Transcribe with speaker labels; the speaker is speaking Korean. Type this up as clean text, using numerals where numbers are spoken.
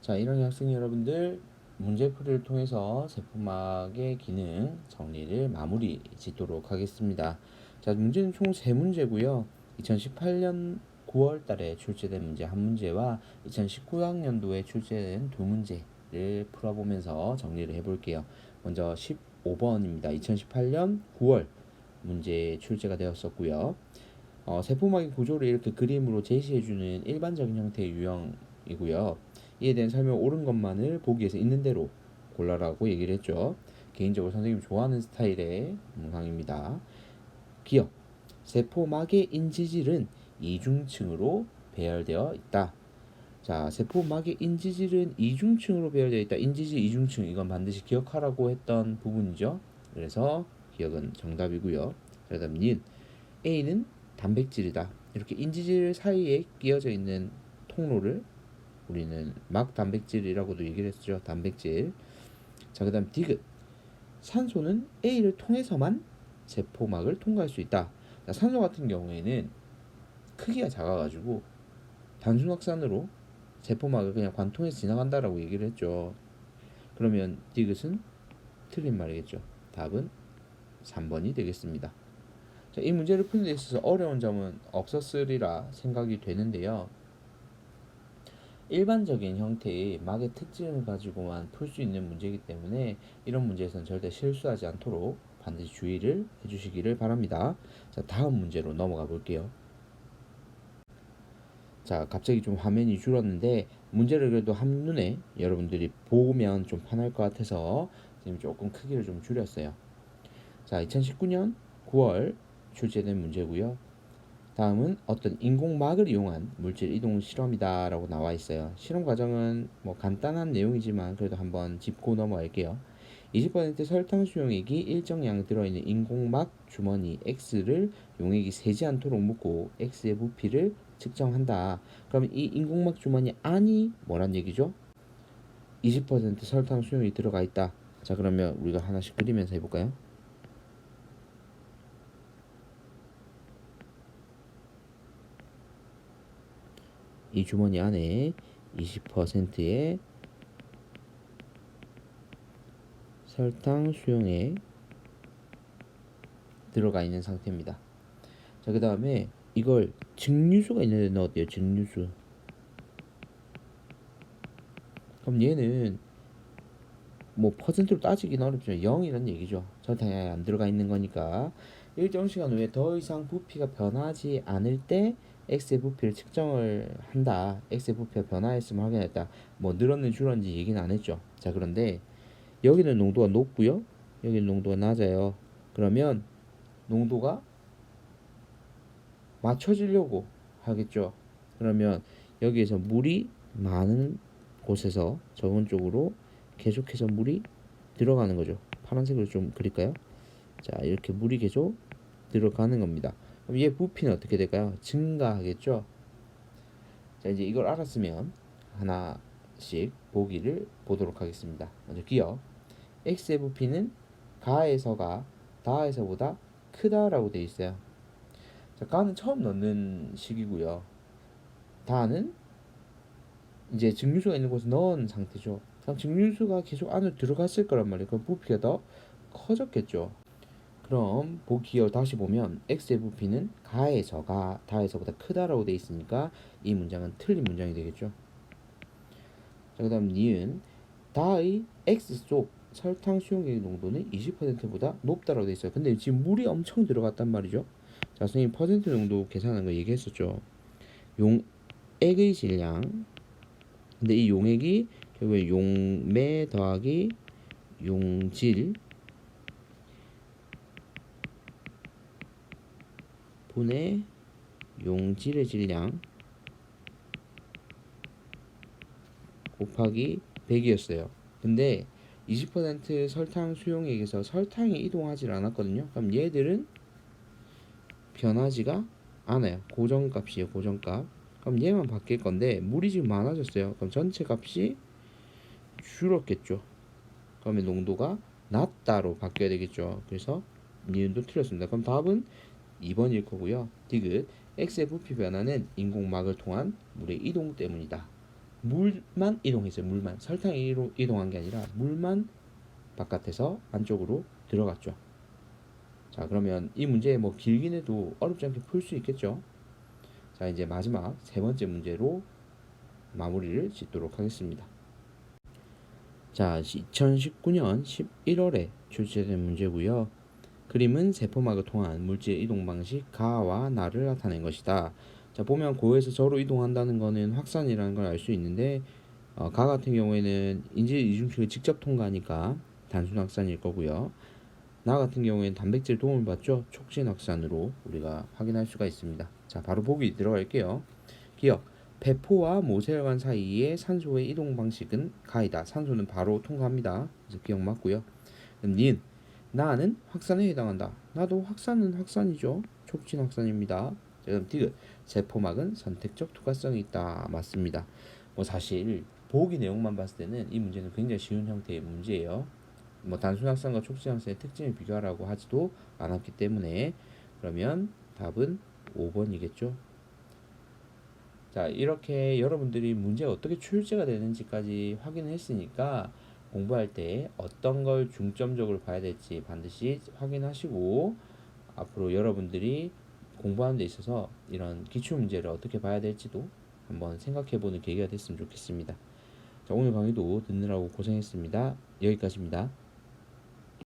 Speaker 1: 자, 1학년 학생 여러분들, 문제풀이를 통해서 세포막의 기능 정리를 마무리 짓도록 하겠습니다. 자, 문제는 총 3문제고요. 2018년 9월 달에 출제된 문제 1문제와 2019학년도에 출제된 2문제를 풀어보면서 정리를 해볼게요. 먼저 15번입니다. 2018년 9월 문제 출제가 되었었고요. 세포막의 구조를 이렇게 그림으로 제시해주는 일반적인 형태의 유형이고요. 이에 대한 설명 옳은 것만을 보기에서 있는 대로 골라라고 얘기를 했죠. 개인적으로 선생님이 좋아하는 스타일의 문항입니다. 기억. 세포막의 인지질은 이중층으로 배열되어 있다. 자, 세포막의 인지질은 이중층으로 배열되어 있다. 인지질 이중층, 이건 반드시 기억하라고 했던 부분이죠. 그래서 기억은 정답이고요. 그 다음 니은. A는 단백질이다. 이렇게 인지질 사이에 끼어져 있는 통로를 우리는 막 단백질이라고도 얘기를 했죠. 단백질. 자, 그 다음 디귿. 산소는 A를 통해서만 세포막을 통과할 수 있다. 자, 산소 같은 경우에는 크기가 작아가지고 단순 확산으로 세포막을 그냥 관통해서 지나간다라고 얘기를 했죠. 그러면 디귿은 틀린 말이겠죠. 답은 3번이 되겠습니다. 자, 이 문제를 푸는 데 있어서 어려운 점은 없었으리라 생각이 되는데요. 일반적인 형태의 막의 특징을 가지고만 풀 수 있는 문제이기 때문에 이런 문제에서는 절대 실수하지 않도록 반드시 주의를 해주시기를 바랍니다. 자, 다음 문제로 넘어가 볼게요. 자, 갑자기 좀 화면이 줄었는데 문제를 그래도 한눈에 여러분들이 보면 좀 편할 것 같아서 지금 조금 크기를 좀 줄였어요. 자, 2019년 9월 출제된 문제고요. 다음은 어떤 인공막을 이용한 물질 이동 실험이다 라고 나와 있어요. 실험 과정은 뭐 간단한 내용이지만 그래도 한번 짚고 넘어갈게요. 20% 설탕 수용액이 일정량 들어있는 인공막 주머니 X를 용액이 새지 않도록 묶고 X의 부피를 측정한다. 그럼 이 인공막 주머니 안이 뭐란 얘기죠? 20% 설탕 수용이 들어가 있다. 자, 그러면 우리가 하나씩 그리면서 해볼까요? 이 주머니 안에 20%의 설탕 수용액 들어가 있는 상태입니다. 자, 그 다음에 이걸 증류수가 있는데 넣었대요. 증류수. 그럼 얘는 뭐 퍼센트로 따지긴 어렵죠. 0이란 얘기죠. 설탕이 안 들어가 있는 거니까. 일정 시간 후에 더 이상 부피가 변하지 않을 때 X의 부피를 측정을 한다. X의 부피가 변화했음을 확인했다. 뭐 늘었는지 줄었는지 얘기는 안 했죠. 자, 그런데 여기는 농도가 높고요. 여기는 농도가 낮아요. 그러면 농도가 맞춰지려고 하겠죠. 그러면 여기에서 물이 많은 곳에서 적은 쪽으로 계속해서 물이 들어가는 거죠. 파란색으로 좀 그릴까요? 자, 이렇게 물이 계속 들어가는 겁니다. 그럼 얘 부피는 어떻게 될까요? 증가하겠죠. 자, 이제 이걸 알았으면 하나씩 보기를 보도록 하겠습니다. 먼저 기억. X의 부피는 가에서가 다에서보다 크다라고 되어 있어요. 자, 가는 처음 넣는 식이고요. 다는 이제 증류수가 있는 곳에 넣은 상태죠. 그럼 증류수가 계속 안으로 들어갔을 거란 말이에요. 그럼 부피가 더 커졌겠죠. 그럼 보기어 다시 보면 x의 부피는 가에서가 다에서보다 크다라고 되어 있으니까 이 문장은 틀린 문장이 되겠죠. 자, 그 다음 니은 다의 x 속 설탕 수용액 농도는 20%보다 높다라고 되어 있어요. 근데 지금 물이 엄청 들어갔단 말이죠. 자, 선생님 퍼센트 농도 계산하는 거 얘기했었죠. 용액의 질량. 근데 이 용액이 결국에 용매 더하기 용질 분의 용질의 질량 곱하기 100이었어요. 근데 20% 설탕 수용액에서 설탕이 이동하지 않았거든요. 그럼 얘들은 변하지가 않아요. 고정값이에요. 고정값. 그럼 얘만 바뀔 건데 물이 지금 많아졌어요. 그럼 전체 값이 줄었겠죠. 그러면 농도가 낮다로 바뀌어야 되겠죠. 그래서 니은도 틀렸습니다. 그럼 답은 2번일 거고요. 디귿 x의 부피 변화는 인공막을 통한 물의 이동 때문이다. 물만 이동했어요. 물만. 설탕이 이동한 게 아니라 물만 바깥에서 안쪽으로 들어갔죠. 자, 그러면 이 문제 뭐 길긴 해도 어렵지 않게 풀 수 있겠죠. 자, 이제 마지막 세 번째 문제로 마무리를 짓도록 하겠습니다. 자, 2019년 11월에 출제된 문제고요. 그림은 세포막을 통한 물질 이동 방식 가와 나를 나타낸 것이다. 자, 보면 고에서 저로 이동한다는 것은 확산이라는 걸 알 수 있는데 가 같은 경우에는 인질 이중식을 직접 통과하니까 단순 확산일 거고요. 나 같은 경우에는 단백질 도움을 받죠. 촉진 확산으로 우리가 확인할 수가 있습니다. 자, 바로 보기 들어갈게요. 기억. 배포와 모세혈관 사이의 산소의 이동 방식은 가이다. 산소는 바로 통과합니다. 그래서 기억 맞고요. 니은. 나는 확산에 해당한다. 나도 확산은 확산이죠. 촉진 확산입니다. 자, 그럼 디귿. 세포막은 선택적 투과성이 있다. 맞습니다. 뭐 사실 보기 내용만 봤을 때는 이 문제는 굉장히 쉬운 형태의 문제예요. 뭐 단순 확산과 촉진 확산의 특징을 비교하라고 하지도 않았기 때문에 그러면 답은 5번이겠죠. 자, 이렇게 여러분들이 문제가 어떻게 출제가 되는지까지 확인했으니까 공부할 때 어떤 걸 중점적으로 봐야 될지 반드시 확인하시고 앞으로 여러분들이 공부하는 데 있어서 이런 기출 문제를 어떻게 봐야 될지도 한번 생각해보는 계기가 됐으면 좋겠습니다. 자, 오늘 강의도 듣느라고 고생했습니다. 여기까지입니다.